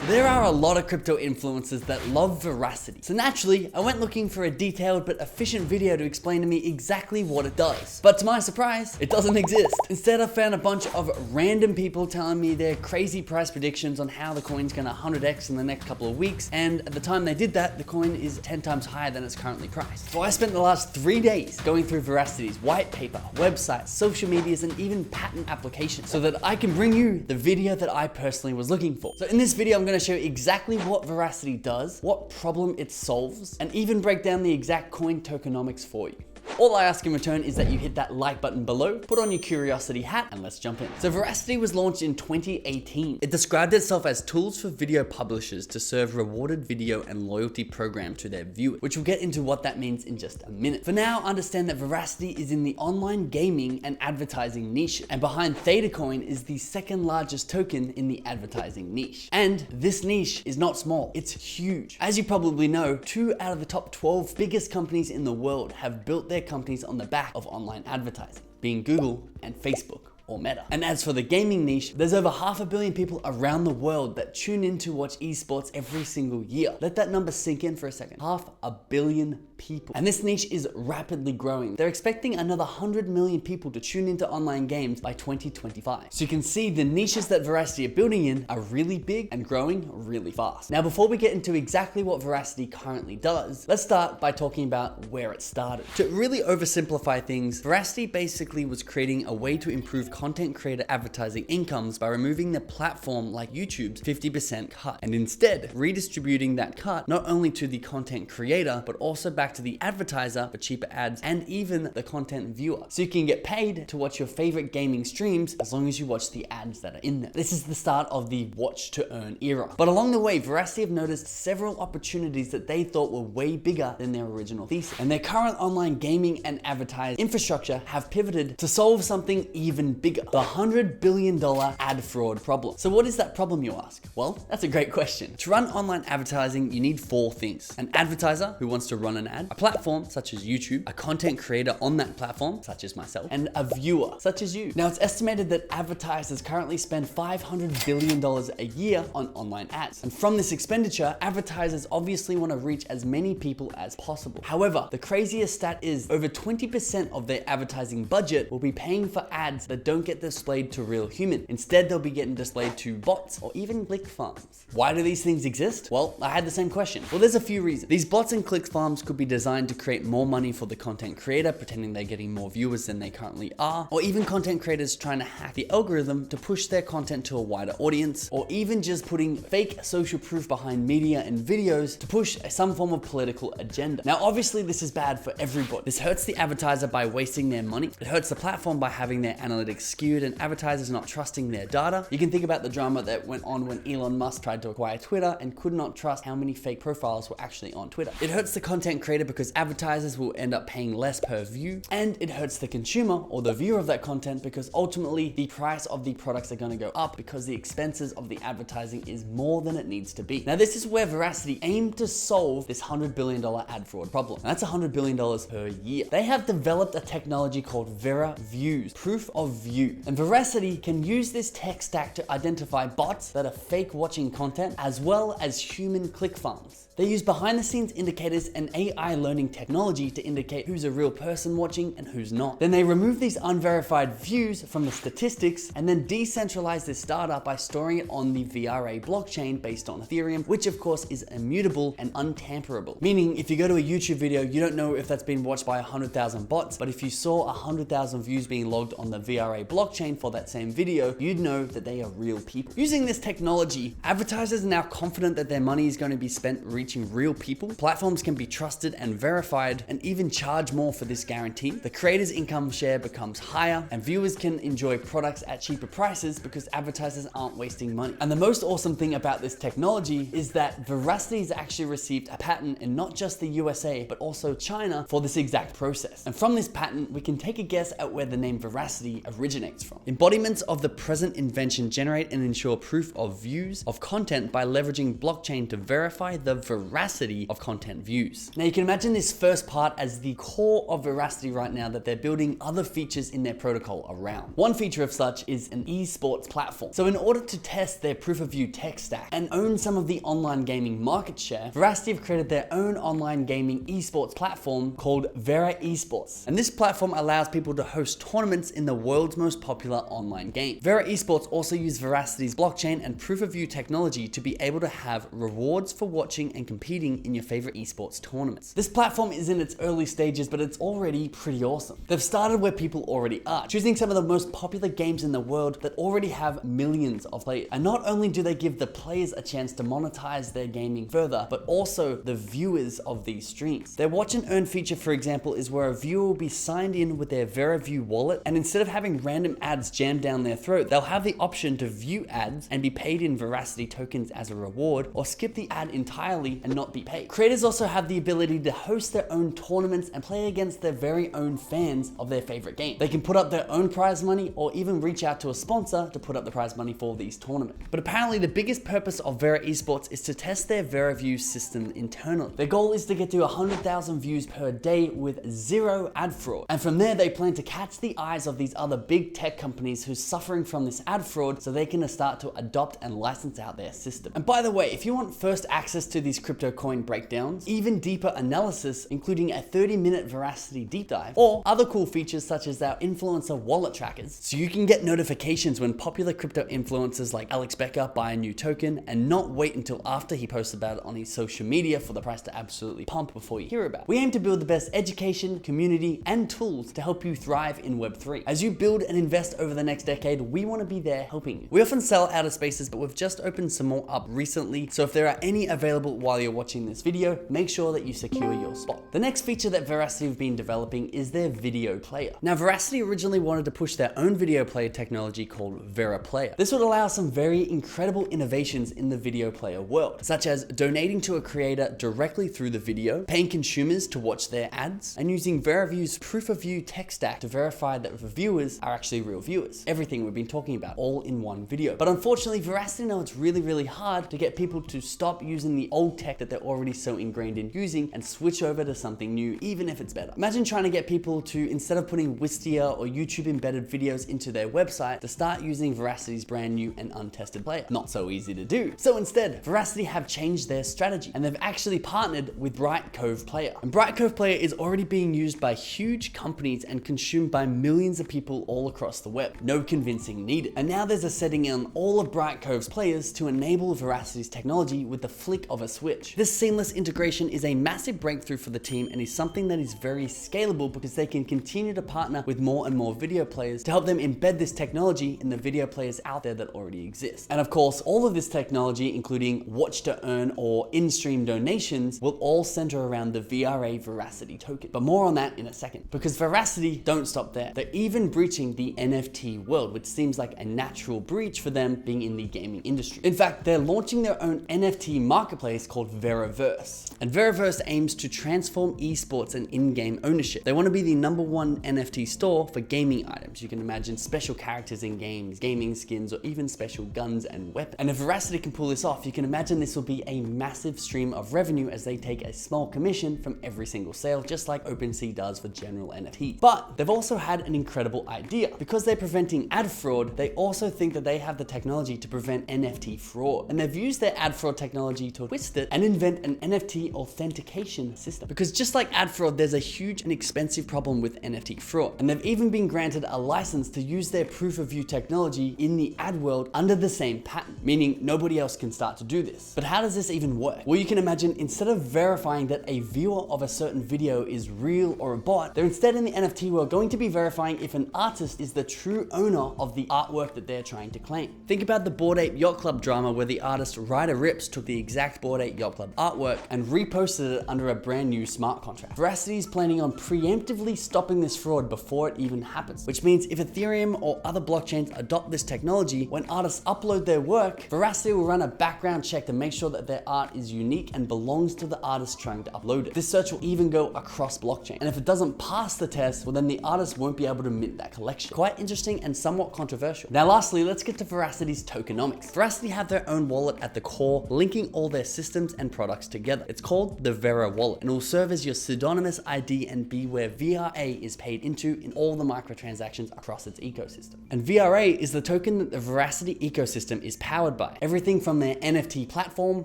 There are a lot of crypto influencers that love Verasity. So naturally, I went looking for a detailed but efficient video to explain to me exactly what it does. But to my surprise, it doesn't exist. Instead, I found a bunch of random people telling me their crazy price predictions on how the coin's gonna 100x in the next couple of weeks. And at the time they did that, the coin is 10 times higher than it's currently priced. So I spent the last 3 days going through Veracity's white paper, websites, social medias, and even patent applications so that I can bring you the video that I personally was looking for. So in this video, I'm gonna show you exactly what Verasity does, what problem it solves, and even break down the exact coin tokenomics for you. All I ask in return is that you hit that like button below, put on your curiosity hat, and let's jump in. So Verasity was launched in 2018. It described itself as tools for video publishers to serve rewarded video and loyalty program to their viewers, which we'll get into what that means in just a minute. For now, understand that Verasity is in the online gaming and advertising niche, and behind ThetaCoin is the second largest token in the advertising niche. And this niche is not small, it's huge. As you probably know, 2 out of the top 12 biggest companies in the world have built their companies on the back of online advertising, being Google and Facebook or Meta. And as for the gaming niche, there's over 500 million people around the world that tune in to watch esports every single year. Let that number sink in for a second. 500 million people. And this niche is rapidly growing. They're expecting another 100 million people to tune into online games by 2025. So you can see the niches that Verasity are building in are really big and growing really fast. Now, before we get into exactly what Verasity currently does, let's start by talking about where it started. To really oversimplify things, Verasity basically was creating a way to improve content creator advertising incomes by removing the platform like YouTube's 50% cut, and instead redistributing that cut not only to the content creator, but also back to the advertiser for cheaper ads and even the content viewer. So you can get paid to watch your favorite gaming streams as long as you watch the ads that are in them. This is the start of the watch to earn era. But along the way, Verasity have noticed several opportunities that they thought were way bigger than their original thesis. And their current online gaming and advertising infrastructure have pivoted to solve something even bigger. The $100 billion ad fraud problem. So what is that problem, you ask? Well, that's a great question. To run online advertising, you need 4 things. An advertiser who wants to run an ad, a platform such as YouTube, a content creator on that platform, such as myself, and a viewer, such as you. Now, it's estimated that advertisers currently spend $500 billion a year on online ads. And from this expenditure, advertisers obviously want to reach as many people as possible. However, the craziest stat is over 20% of their advertising budget will be paying for ads that don't get displayed to real humans. Instead, they'll be getting displayed to bots or even click farms. Why do these things exist? Well, I had the same question. Well, there's a few reasons. These bots and click farms could be designed to create more money for the content creator, pretending they're getting more viewers than they currently are, or even content creators trying to hack the algorithm to push their content to a wider audience, or even just putting fake social proof behind media and videos to push some form of political agenda. Now, obviously, this is bad for everybody. This hurts the advertiser by wasting their money. It hurts the platform by having their analytics skewed and advertisers not trusting their data. You can think about the drama that went on when Elon Musk tried to acquire Twitter and could not trust how many fake profiles were actually on Twitter. It hurts the content creator because advertisers will end up paying less per view, and it hurts the consumer or the viewer of that content because ultimately the price of the products are going to go up because the expenses of the advertising is more than it needs to be. Now, this is where Verasity aimed to solve this $100 billion ad fraud problem. And that's $100 billion per year. They have developed a technology called VeraViews, proof of view. And Verasity can use this tech stack to identify bots that are fake watching content as well as human click farms. They use behind the scenes indicators and AI learning technology to indicate who's a real person watching and who's not. Then they remove these unverified views from the statistics and then decentralize this data by storing it on the VRA blockchain based on Ethereum, which of course is immutable and untamperable. Meaning if you go to a YouTube video, you don't know if that's been watched by 100,000 bots, but if you saw 100,000 views being logged on the VRA blockchain for that same video, you'd know that they are real people. Using this technology, advertisers are now confident that their money is going to be spent reaching real people. Platforms can be trusted and verified and even charge more for this guarantee. The creator's income share becomes higher and viewers can enjoy products at cheaper prices because advertisers aren't wasting money. And the most awesome thing about this technology is that Verasity has actually received a patent in not just the USA, but also China for this exact process. And from this patent, we can take a guess at where the name Verasity originated. originates from. Embodiments of the present invention generate and ensure proof of views of content by leveraging blockchain to verify the veracity of content views. Now you can imagine this first part as the core of Verasity right now that they're building other features in their protocol around. One feature of such is an esports platform. So in order to test their proof of view tech stack and own some of the online gaming market share, Verasity have created their own online gaming esports platform called VRA Esports. And this platform allows people to host tournaments in the world's most popular online game. VRA Esports also use Veracity's blockchain and proof of view technology to be able to have rewards for watching and competing in your favorite esports tournaments. This platform is in its early stages, but it's already pretty awesome. They've started where people already are, choosing some of the most popular games in the world that already have millions of players. And not only do they give the players a chance to monetize their gaming further, but also the viewers of these streams. Their watch and earn feature, for example, is where a viewer will be signed in with their VeraWallet, and instead of having random ads jammed down their throat, they'll have the option to view ads and be paid in Veracity tokens as a reward, or skip the ad entirely and not be paid. Creators also have the ability to host their own tournaments and play against their very own fans of their favorite game. They can put up their own prize money or even reach out to a sponsor to put up the prize money for these tournaments. But apparently the biggest purpose of VRA Esports is to test their VeraView system internally. Their goal is to get to 100,000 views per day with zero ad fraud. And from there, they plan to catch the eyes of these other big tech companies who's suffering from this ad fraud so they can start to adopt and license out their system. And by the way, if you want first access to these crypto coin breakdowns, even deeper analysis, including a 30-minute Verasity deep dive, or other cool features such as our influencer wallet trackers, so you can get notifications when popular crypto influencers like Alex Becker buy a new token and not wait until after he posts about it on his social media for the price to absolutely pump before you hear about it. We aim to build the best education, community, and tools to help you thrive in Web3. As you build and invest over the next decade, we want to be there helping you. We often sell out of spaces, but we've just opened some more up recently, so if there are any available while you're watching this video, make sure that you secure your spot. The next feature that Verasity have been developing is their video player. Now, Verasity originally wanted to push their own video player technology called VeraPlayer. This would allow some very incredible innovations in the video player world, such as donating to a creator directly through the video, paying consumers to watch their ads, and using VeraView's proof of view tech stack to verify that the viewers are actually real viewers. Everything we've been talking about, all in one video. But unfortunately, Verasity know it's really hard to get people to stop using the old tech that they're already so ingrained in using and switch over to something new, even if it's better. Imagine trying to get people to, instead of putting Wistia or YouTube embedded videos into their website, to start using Veracity's brand new and untested player. Not so easy to do. So instead, Verasity have changed their strategy, and they've actually partnered with Bright Cove Player. And Bright Cove Player is already being used by huge companies and consumed by millions of people all across the web. No convincing needed. And now there's a setting on all of Bright Cove's players to enable Veracity's technology with the flick of a switch. This seamless integration is a massive breakthrough for the team and is something that is very scalable because they can continue to partner with more and more video players to help them embed this technology in the video players out there that already exist. And of course, all of this technology, including watch to earn or in-stream donations, will all center around the VRA Veracity token. But more on that in a second, because Veracity don't stop there. They're even breaching the NFT world, which seems like a natural breach for them being in the gaming industry. In fact, they're launching their own NFT marketplace called Veraverse. And Veraverse aims to transform esports and in-game ownership. They want to be the #1 NFT store for gaming items. You can imagine special characters in games, gaming skins, or even special guns and weapons. And if Veracity can pull this off, you can imagine this will be a massive stream of revenue as they take a small commission from every single sale, just like OpenSea does for general NFTs. But they've also had an incredible idea. Because they're preventing ad fraud, they also think that they have the technology to prevent NFT fraud. And they've used their ad fraud technology to twist it and invent an NFT authentication system. Because just like ad fraud, there's a huge and expensive problem with NFT fraud. And they've even been granted a license to use their proof of view technology in the ad world under the same patent, meaning nobody else can start to do this. But how does this even work? Well, you can imagine instead of verifying that a viewer of a certain video is real or a bot, they're instead in the NFT world going to be verifying if an artist is the true owner of the artwork that they're trying to claim. Think about the Bored Ape Yacht Club drama where the artist Ryder Rips took the exact Bored Ape Yacht Club artwork and reposted it under a brand new smart contract. Veracity is planning on preemptively stopping this fraud before it even happens, which means if Ethereum or other blockchains adopt this technology, when artists upload their work, Veracity will run a background check to make sure that their art is unique and belongs to the artist trying to upload it. This search will even go across blockchain. And if it doesn't pass the test, well then the artist won't be able to mint that collection. collection. Quite interesting and somewhat controversial. Now lastly, let's get to Veracity's tokenomics. Verasity have their own wallet at the core, linking all their systems and products together. It's called the VeraWallet and will serve as your pseudonymous ID and be where VRA is paid into in all the microtransactions across its ecosystem. And VRA is the token that the Verasity ecosystem is powered by. Everything from their NFT platform,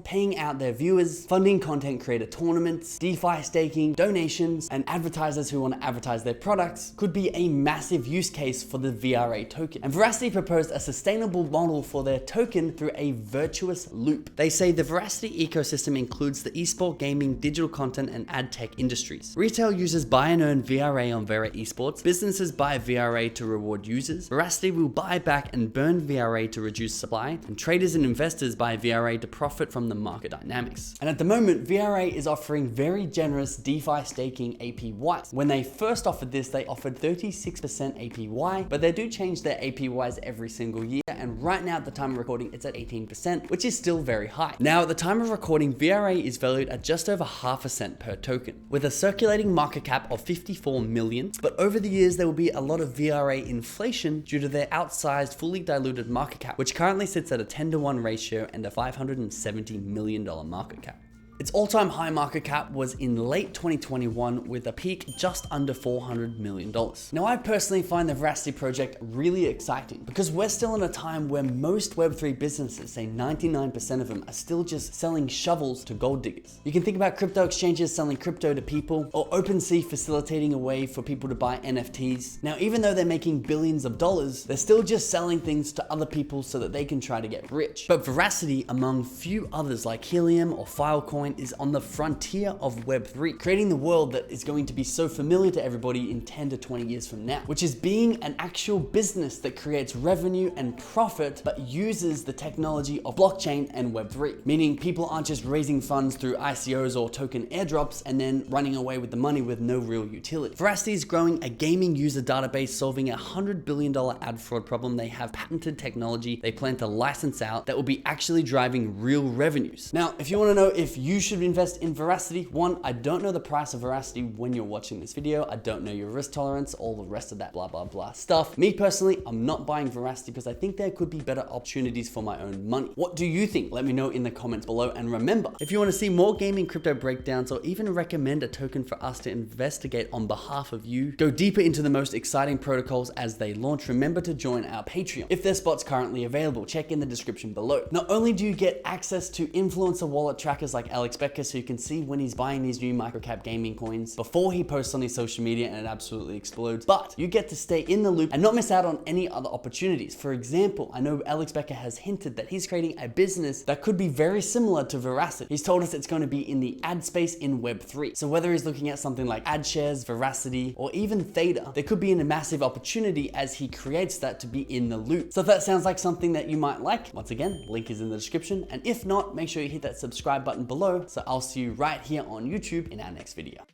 paying out their viewers, funding content creator tournaments, DeFi staking, donations, and advertisers who want to advertise their products could be a massive use case for the VRA token. And Verasity proposed a sustainable model for their token through a virtuous loop. They say the Verasity ecosystem includes the esport, gaming, digital content, and ad tech industries. Retail users buy and earn VRA on World of Esports. Businesses buy VRA to reward users. Verasity will buy back and burn VRA to reduce supply. And traders and investors buy VRA to profit from the market dynamics. And at the moment, VRA is offering very generous DeFi staking APYs. When they first offered this, they offered 36% APY, but they do change their APYs every single year. And right now at the time of recording, it's at 18%, which is still very high. Now at the time of recording, VRA is valued at just over half a cent per token, with a circulating market cap of 54 million. But over the years, there will be a lot of VRA inflation due to their outsized, fully diluted market cap, which currently sits at a 10-to-1 ratio and a $570 million market cap. Its all-time high market cap was in late 2021 with a peak just under $400 million. Now I personally find the Verasity project really exciting because we're still in a time where most Web3 businesses, say 99% of them, are still just selling shovels to gold diggers. You can think about crypto exchanges selling crypto to people, or OpenSea facilitating a way for people to buy NFTs. Now even though they're making billions of dollars, they're still just selling things to other people so that they can try to get rich. But Verasity, among few others like Helium or Filecoin, is on the frontier of Web3, creating the world that is going to be so familiar to everybody in 10 to 20 years from now, which is being an actual business that creates revenue and profit, but uses the technology of blockchain and Web3, meaning people aren't just raising funds through ICOs or token airdrops and then running away with the money with no real utility. Verasity is growing a gaming user database, solving a $100 billion ad fraud problem. They have patented technology they plan to license out that will be actually driving real revenues. Now, if you want to know if you should invest in Verasity, one, I don't know the price of Verasity when you're watching this video. I don't know your risk tolerance, all the rest of that blah, blah, blah stuff. Me personally, I'm not buying Verasity because I think there could be better opportunities for my own money. What do you think? Let me know in the comments below. And remember, if you want to see more gaming crypto breakdowns or even recommend a token for us to investigate on behalf of you, go deeper into the most exciting protocols as they launch, remember to join our Patreon. If there's spots currently available, check in the description below. Not only do you get access to influencer wallet trackers like Alex Becker, so you can see when he's buying these new microcap gaming coins before he posts on his social media and it absolutely explodes, but you get to stay in the loop and not miss out on any other opportunities. For example, I know Alex Becker has hinted that he's creating a business that could be very similar to Verasity. He's told us it's going to be in the ad space in Web3. So whether he's looking at something like AdShares, Verasity, or even Theta, there could be a massive opportunity as he creates that to be in the loop. So if that sounds like something that you might like, once again, link is in the description. And if not, make sure you hit that subscribe button below. So I'll see you right here on YouTube in our next video.